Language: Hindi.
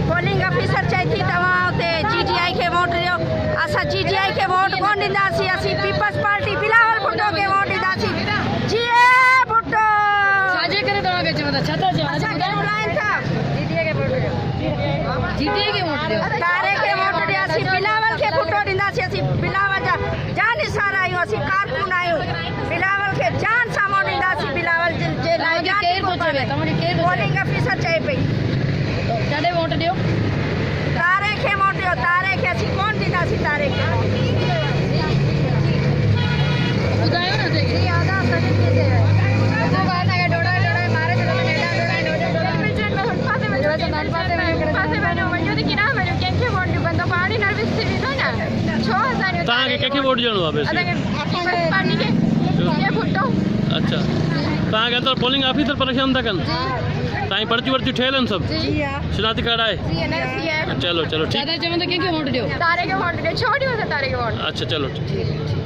पोलिंग ऑफिसर चाहिए तव्हां उते GTI खे वोट ॾियो। असां GTI खे वोट कोन ॾींदासीं, असीं पीपल्स पार्टी बिलावल भुट्टो खे वोट ॾींदासीं। जीए भुट्टो साजे करे तव्हांखे चवंदा छा था चवनि? असांखे बुलाइनि था GTI खे वोट ॾियो। GTI खे वोट ॾियो। तारे खे वोट ॾियासीं, बिलावल खे भुट्टो ॾींदासीं। असीं बिलावल जा जान निसार आहियूं, असीं कारकुन आहियूं। बिलावल खे जान सां वोट ॾींदासीं। बिलावल जे लाइ पोलिंग ऑफिसर चए पई कॾहिं वोट ॾियो? तारे खे वोट ॾियो। तारे खे असीं कोन ॾींदासीं। तारे खे ॿुधायो न असांखे। तव्हांखे कंहिंखे वोट ॾियणो आहे? अच्छा, तव्हांखे अंदरि पोलिंग ऑफिसर परेशान था कनि? तव्हांजी पर्ची वर्ची ठहियल आहिनि सभु? शिनाती कार्ड आहे? चलो चलो ठीक। दादा चवंदा कंहिंखे वोट ॾियो? तारे खे वोट ॾियो। छो ॾियो तारे खे वोट? अच्छा चलो ठीक।